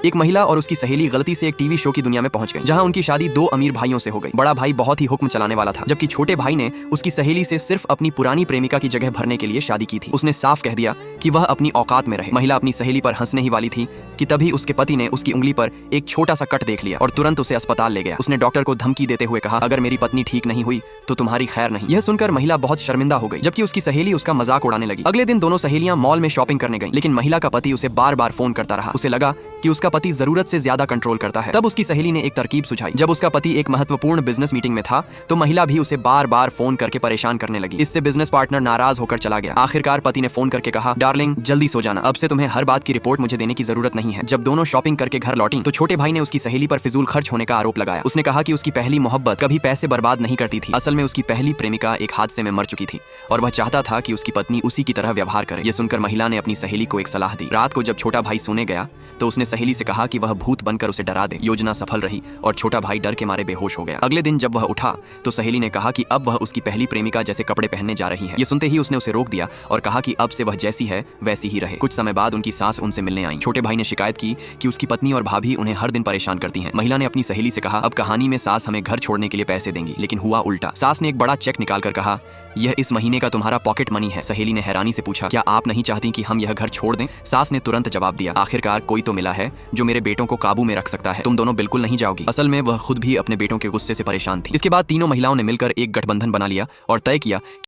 एक महिला और उसकी सहेली गलती से एक टीवी शो की दुनिया में पहुंच गई, जहां उनकी शादी दो अमीर भाइयों से हो गई। बड़ा भाई बहुत ही हुक्म चलाने वाला था, जबकि छोटे भाई ने उसकी सहेली से सिर्फ अपनी पुरानी प्रेमिका की जगह भरने के लिए शादी की थी। उसने साफ कह दिया कि वह अपनी औकात में रहे। महिला अपनी सहेली पर हंसने ही वाली थी कि तभी उसके पति ने उसकी उंगली पर एक छोटा सा कट देख लिया और तुरंत उसे अस्पताल ले गया। उसने डॉक्टर को धमकी देते हुए कहा, अगर मेरी पत्नी ठीक नहीं हुई तो तुम्हारी खैर नहीं। यह सुनकर महिला बहुत शर्मिंदा हो गई, जबकि उसकी सहेली उसका मजाक उड़ाने लगी। अगले दिन दोनों सहेलियां मॉल में शॉपिंग करने गईं, लेकिन महिला का पति उसे बार बार फोन करता रहा। उसे लगा कि उसका पति जरूरत से ज्यादा कंट्रोल करता है। तब उसकी सहेली ने एक तरकीब सुझाई। जब उसका पति एक महत्वपूर्ण बिजनेस मीटिंग में था तो महिला भी उसे बार बार फोन करके परेशान करने लगी। इससे बिजनेस पार्टनर नाराज होकर चला गया। आखिरकार पति ने फोन करके कहा, डार्लिंग जल्दी सो जाना, अब से तुम्हें हर बात की रिपोर्ट मुझे देने की जरूरत नहीं है। जब दोनों शॉपिंग करके घर लौटी तो छोटे भाई ने उसकी सहेली पर फिजूल खर्च होने का आरोप लगाया। उसने कहा कि उसकी पहली मोहब्बत कभी पैसे बर्बाद नहीं करती थी। असल में उसकी पहली प्रेमिका एक हादसे में मर चुकी थी और वह चाहता था कि उसकी पत्नी उसी की तरह व्यवहार करे। यह सुनकर महिला ने अपनी सहेली को एक सलाह दी। रात को जब छोटा भाई सोने गया तो उसने सहेली से कहा कि वह भूत बनकर उसे डरा दे। योजना सफल रही और छोटा भाई डर के मारे बेहोश हो गया। अगले दिन जब वह उठा तो सहेली ने कहा कि अब वह उसकी पहली प्रेमिका जैसे कपड़े पहनने जा रही है। ये सुनते ही उसने उसे रोक दिया और कहा कि अब से वह जैसी है वैसी ही रहे। कुछ समय बाद उनकी सास उनसे मिलने आई। छोटे भाई ने शिकायत की कि उसकी पत्नी और भाभी उन्हें हर दिन परेशान करती हैं। महिला ने अपनी सहेली से कहा, अब कहानी में सास हमें घर छोड़ने के लिए पैसे देंगी, लेकिन हुआ उल्टा। सास ने एक बड़ा चेक निकालकर कहा, यह इस महीने का तुम्हारा पॉकेट मनी है। सहेली ने हैरानी से पूछा, क्या आप नहीं चाहती कि हम यह घर छोड़ दें? सास ने तुरंत जवाब दिया, आखिरकार कोई तो मिला है जो मेरे बेटों को काबू में रख सकता है। तुम दोनों बिल्कुल नहीं जाओगी। असल में वह खुद भी अपने बेटों के गुस्से से परेशान थी। इसके बाद तीनों महिलाओं ने मिलकर एक गठबंधन बना लिया और तय किया